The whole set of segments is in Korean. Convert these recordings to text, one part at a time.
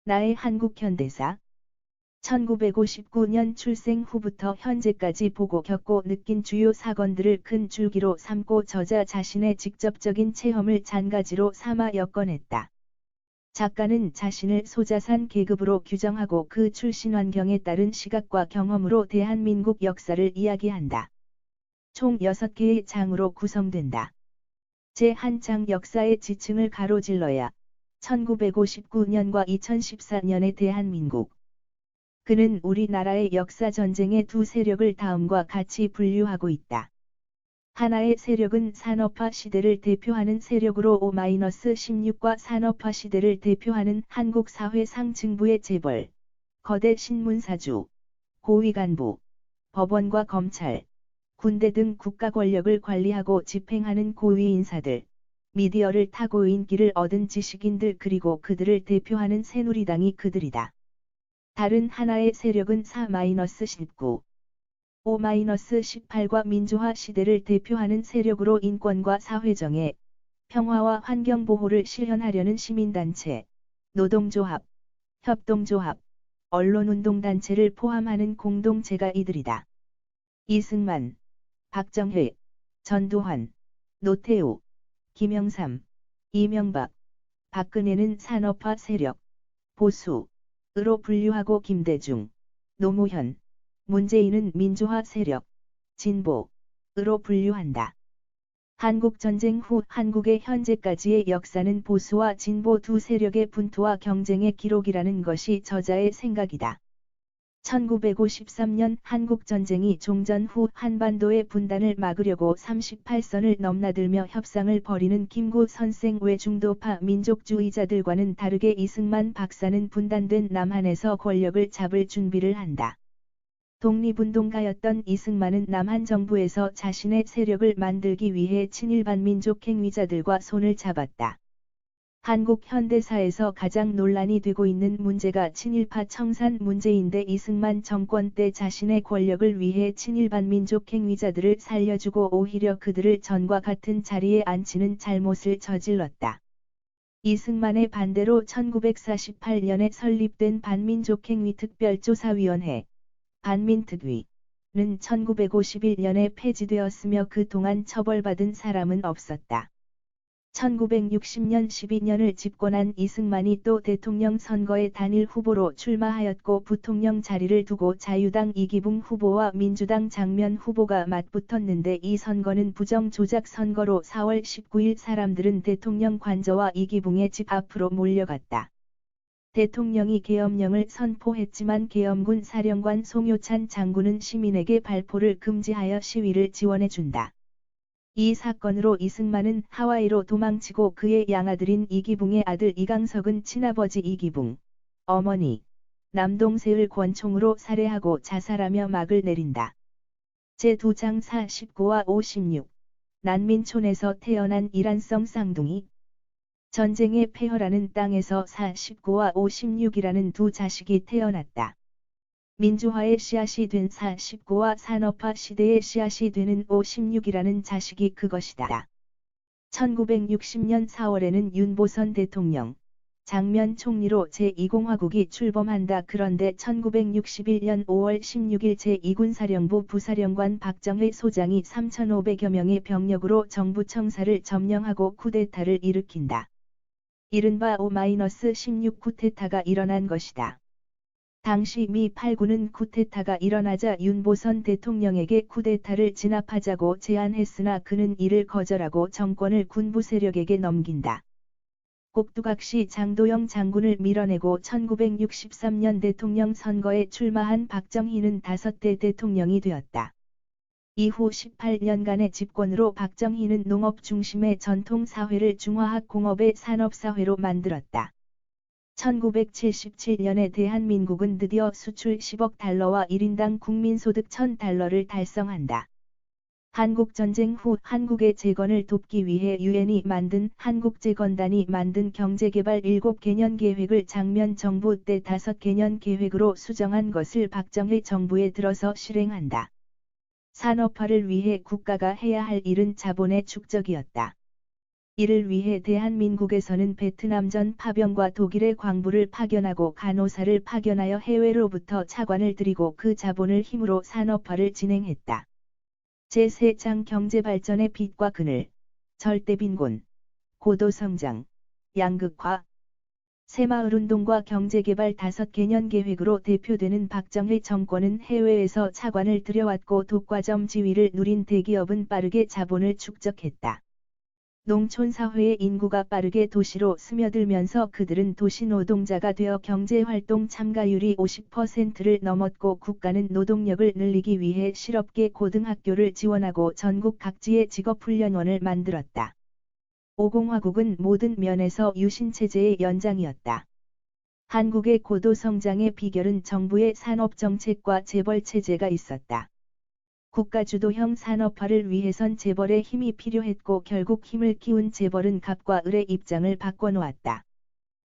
나의 한국 현대사. 1959년 출생 후부터 현재까지 보고 겪고 느낀 주요 사건들을 큰 줄기로 삼고 저자 자신의 직접적인 체험을 잔가지로 삼아 엮어냈다. 작가는 자신을 소자산 계급으로 규정하고 그 출신 환경에 따른 시각과 경험으로 대한민국 역사를 이야기한다. 총 6개의 장으로 구성된다. 제1장 역사의 지층을 가로질러야 1959년과 2014년의 대한민국. 그는 우리나라의 역사 전쟁의 두 세력을 다음과 같이 분류하고 있다. 하나의 세력은 산업화 시대를 대표하는 세력으로 5-16과 산업화 시대를 대표하는 한국 사회 상층부의 재벌, 거대 신문사주, 고위 간부, 법원과 검찰, 군대 등 국가 권력을 관리하고 집행하는 고위 인사들, 미디어를 타고 인기를 얻은 지식인들 그리고 그들을 대표하는 새누리당이 그들이다. 다른 하나의 세력은 4-19, 5-18과 민주화 시대를 대표하는 세력으로 인권과 사회정의, 평화와 환경보호를 실현하려는 시민단체, 노동조합, 협동조합, 언론운동단체를 포함하는 공동체가 이들이다. 이승만, 박정희, 전두환, 노태우, 김영삼, 이명박, 박근혜는 산업화 세력, 보수, 으로 분류하고 김대중, 노무현, 문재인은 민주화 세력, 진보, 으로 분류한다. 한국전쟁 후 한국의 현재까지의 역사는 보수와 진보 두 세력의 분투와 경쟁의 기록이라는 것이 저자의 생각이다. 1953년 한국전쟁이 종전 후 한반도의 분단을 막으려고 38선을 넘나들며 협상을 벌이는 김구 선생 외 중도파 민족주의자들과는 다르게 이승만 박사는 분단된 남한에서 권력을 잡을 준비를 한다. 독립운동가였던 이승만은 남한 정부에서 자신의 세력을 만들기 위해 친일 반민족 행위자들과 손을 잡았다. 한국 현대사에서 가장 논란이 되고 있는 문제가 친일파 청산 문제인데 이승만 정권 때 자신의 권력을 위해 친일 반민족 행위자들을 살려주고 오히려 그들을 전과 같은 자리에 앉히는 잘못을 저질렀다. 이승만의 반대로 1948년에 설립된 반민족행위특별조사위원회, 반민특위는 1951년에 폐지되었으며 그동안 처벌받은 사람은 없었다. 1960년 12년을 집권한 이승만이 또 대통령 선거에 단일 후보로 출마하였고 부통령 자리를 두고 자유당 이기붕 후보와 민주당 장면 후보가 맞붙었는데 이 선거는 부정조작 선거로 4월 19일 사람들은 대통령 관저와 이기붕의 집 앞으로 몰려갔다. 대통령이 계엄령을 선포했지만 계엄군 사령관 송효찬 장군은 시민에게 발포를 금지하여 시위를 지원해준다. 이 사건으로 이승만은 하와이로 도망치고 그의 양아들인 이기붕의 아들 이강석은 친아버지 이기붕, 어머니, 남동생을 권총으로 살해하고 자살하며 막을 내린다. 제2장 49와 56. 난민촌에서 태어난 이란성 쌍둥이. 전쟁의 폐허라는 땅에서 49와 56이라는 두 자식이 태어났다. 민주화의 씨앗이 된 49와 산업화 시대의 씨앗이 되는 56이라는 자식이 그것이다. 1960년 4월에는 윤보선 대통령, 장면 총리로 제2공화국이 출범한다. 그런데 1961년 5월 16일 제2군사령부 부사령관 박정희 소장이 3,500여 명의 병력으로 정부 청사를 점령하고 쿠데타를 일으킨다. 이른바 5-16 쿠데타가 일어난 것이다. 당시 미 8군은 쿠데타가 일어나자 윤보선 대통령에게 쿠데타를 진압하자고 제안했으나 그는 이를 거절하고 정권을 군부 세력에게 넘긴다. 꼭두각시 장도영 장군을 밀어내고 1963년 대통령 선거에 출마한 박정희는 5대 대통령이 되었다. 이후 18년간의 집권으로 박정희는 농업 중심의 전통사회를 중화학 공업의 산업사회로 만들었다. 1977년에 대한민국은 드디어 수출 10억 달러와 1인당 국민소득 1,000달러를 달성한다. 한국전쟁 후 한국의 재건을 돕기 위해 유엔이 만든 한국재건단이 만든 경제개발 7개년 계획을 장면 정부 때 5개년 계획으로 수정한 것을 박정희 정부에 들어서 실행한다. 산업화를 위해 국가가 해야 할 일은 자본의 축적이었다. 이를 위해 대한민국에서는 베트남전 파병과 독일의 광부를 파견하고 간호사를 파견하여 해외로부터 차관을 들이고 그 자본을 힘으로 산업화를 진행했다. 제3장 경제발전의 빛과 그늘, 절대빈곤, 고도성장, 양극화, 새마을운동과 경제개발 5개년 계획으로 대표되는 박정희 정권은 해외에서 차관을 들여왔고 독과점 지위를 누린 대기업은 빠르게 자본을 축적했다. 농촌사회의 인구가 빠르게 도시로 스며들면서 그들은 도시 노동자가 되어 경제활동 참가율이 50%를 넘었고 국가는 노동력을 늘리기 위해 실업계 고등학교를 지원하고 전국 각지에 직업훈련원을 만들었다. 5공화국은 모든 면에서 유신체제의 연장이었다. 한국의 고도성장의 비결은 정부의 산업정책과 재벌체제가 있었다. 국가주도형 산업화를 위해선 재벌의 힘이 필요했고 결국 힘을 키운 재벌은 갑과 을의 입장을 바꿔놓았다.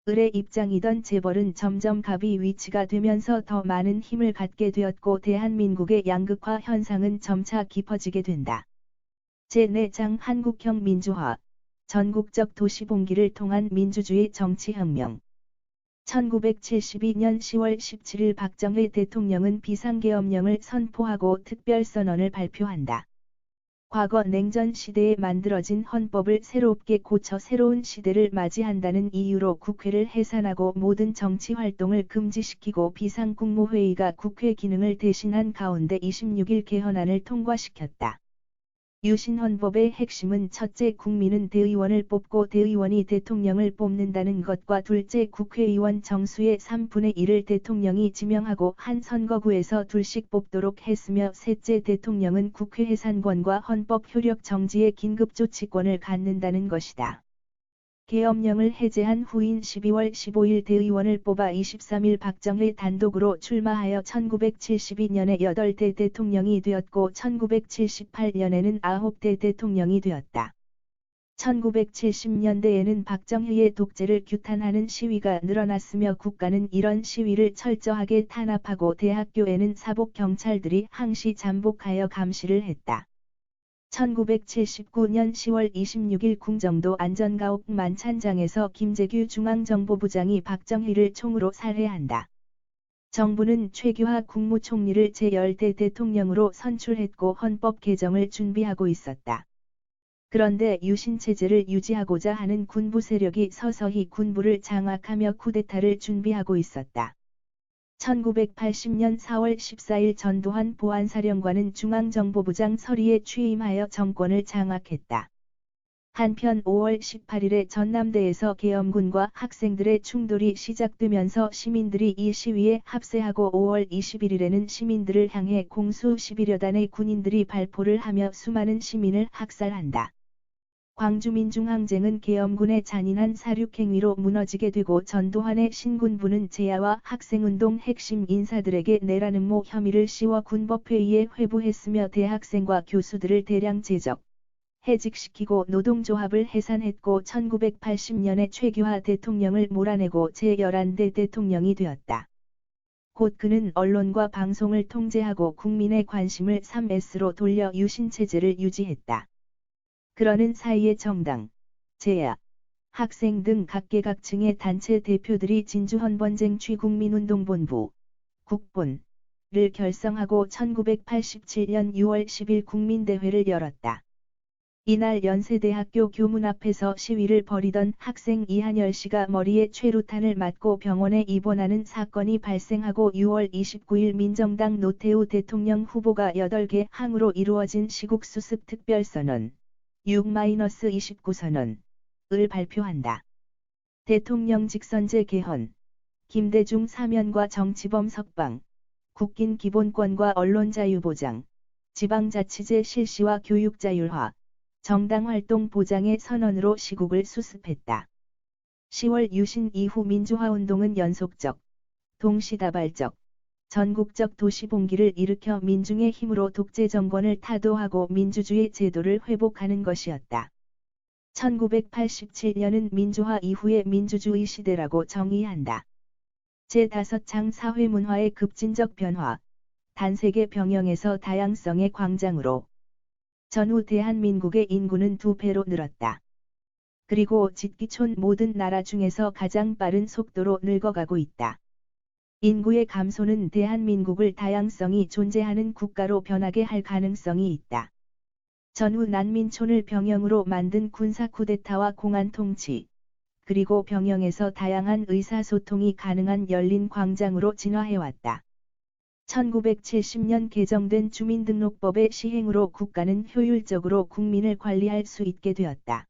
을의 입장이던 재벌은 점점 갑이 위치가 되면서 더 많은 힘을 갖게 되었고 대한민국의 양극화 현상은 점차 깊어지게 된다. 제4장 한국형 민주화, 전국적 도시봉기를 통한 민주주의 정치혁명. 1972년 10월 17일 박정희 대통령은 비상계엄령을 선포하고 특별선언을 발표한다. 과거 냉전 시대에 만들어진 헌법을 새롭게 고쳐 새로운 시대를 맞이한다는 이유로 국회를 해산하고 모든 정치활동을 금지시키고 비상국무회의가 국회 기능을 대신한 가운데 26일 개헌안을 통과시켰다. 유신헌법의 핵심은 첫째 국민은 대의원을 뽑고 대의원이 대통령을 뽑는다는 것과 둘째 국회의원 정수의 3분의 1을 대통령이 지명하고 한 선거구에서 둘씩 뽑도록 했으며 셋째 대통령은 국회 해산권과 헌법 효력 정지의 긴급조치권을 갖는다는 것이다. 계엄령을 해제한 후인 12월 15일 대의원을 뽑아 23일 박정희 단독으로 출마하여 1972년에 8대 대통령이 되었고 1978년에는 9대 대통령이 되었다. 1970년대에는 박정희의 독재를 규탄하는 시위가 늘어났으며 국가는 이런 시위를 철저하게 탄압하고 대학교에는 사복 경찰들이 항시 잠복하여 감시를 했다. 1979년 10월 26일 궁정도 안전가옥 만찬장에서 김재규 중앙정보부장이 박정희를 총으로 살해한다. 정부는 최규하 국무총리를 제10대 대통령으로 선출했고 헌법 개정을 준비하고 있었다. 그런데 유신체제를 유지하고자 하는 군부 세력이 서서히 군부를 장악하며 쿠데타를 준비하고 있었다. 1980년 4월 14일 전두환 보안사령관은 중앙정보부장 서리에 취임하여 정권을 장악했다. 한편 5월 18일에 전남대에서 계엄군과 학생들의 충돌이 시작되면서 시민들이 이 시위에 합세하고 5월 21일에는 시민들을 향해 공수 11여 단의 군인들이 발포를 하며 수많은 시민을 학살한다. 광주민중항쟁은 계엄군의 잔인한 사륙행위로 무너지게 되고 전두환의 신군부는 제야와 학생운동 핵심 인사들에게 내란 음모 혐의를 씌워 군법회의에 회부했으며 대학생과 교수들을 대량 제적, 해직시키고 노동조합을 해산했고 1980년에 최규하 대통령을 몰아내고 제11대 대통령이 되었다. 곧 그는 언론과 방송을 통제하고 국민의 관심을 3S로 돌려 유신체제를 유지했다. 그러는 사이에 정당, 제야, 학생 등 각계각층의 단체 대표들이 진주헌번쟁취국민운동본부, 국본을 결성하고 1987년 6월 10일 국민대회를 열었다. 이날 연세대학교 교문 앞에서 시위를 벌이던 학생 이한열 씨가 머리에 최루탄을 맞고 병원에 입원하는 사건이 발생하고 6월 29일 민정당 노태우 대통령 후보가 8개 항으로 이루어진 시국수습 특별선언 6-29선언을 발표한다. 대통령 직선제 개헌, 김대중 사면과 정치범 석방, 국긴 기본권과 언론자유 보장, 지방자치제 실시와 교육자율화, 정당활동 보장의 선언으로 시국을 수습했다. 10월 유신 이후 민주화운동은 연속적, 동시다발적, 전국적 도시봉기를 일으켜 민중의 힘으로 독재 정권을 타도하고 민주주의 제도를 회복하는 것이었다. 1987년은 민주화 이후의 민주주의 시대라고 정의한다. 제5장 사회문화의 급진적 변화, 단세계 병영에서 다양성의 광장으로 전후 대한민국의 인구는 2배로 늘었다. 그리고 짓기촌 모든 나라 중에서 가장 빠른 속도로 늙어가고 있다. 인구의 감소는 대한민국을 다양성이 존재하는 국가로 변하게 할 가능성이 있다. 전후 난민촌을 병영으로 만든 군사 쿠데타와 공안 통치, 그리고 병영에서 다양한 의사소통이 가능한 열린 광장으로 진화해왔다. 1970년 개정된 주민등록법의 시행으로 국가는 효율적으로 국민을 관리할 수 있게 되었다.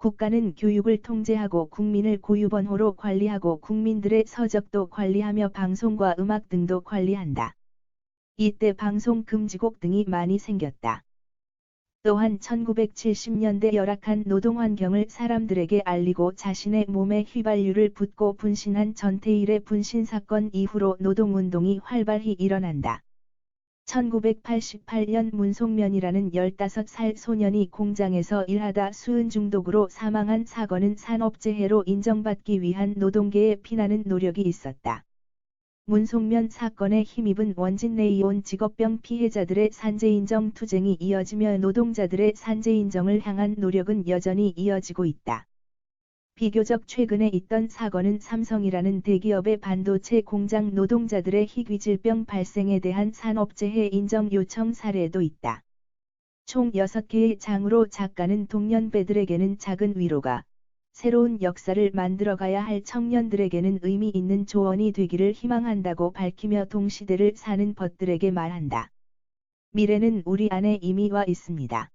국가는 교육을 통제하고 국민을 고유번호로 관리하고 국민들의 서적도 관리하며 방송과 음악 등도 관리한다. 이때 방송 금지곡 등이 많이 생겼다. 또한 1970년대 열악한 노동 환경을 사람들에게 알리고 자신의 몸에 휘발유를 붓고 분신한 전태일의 분신사건 이후로 노동운동이 활발히 일어난다. 1988년 문송면이라는 15살 소년이 공장에서 일하다 수은 중독으로 사망한 사건은 산업재해로 인정받기 위한 노동계의 피나는 노력이 있었다. 문송면 사건에 힘입은 원진레이온 직업병 피해자들의 산재인정 투쟁이 이어지며 노동자들의 산재인정을 향한 노력은 여전히 이어지고 있다. 비교적 최근에 있던 사건은 삼성이라는 대기업의 반도체 공장 노동자들의 희귀질병 발생에 대한 산업재해 인정 요청 사례도 있다. 총 6개의 장으로 작가는 동년배들에게는 작은 위로가, 새로운 역사를 만들어가야 할 청년들에게는 의미 있는 조언이 되기를 희망한다고 밝히며 동시대를 사는 벗들에게 말한다. 미래는 우리 안에 이미 와 있습니다.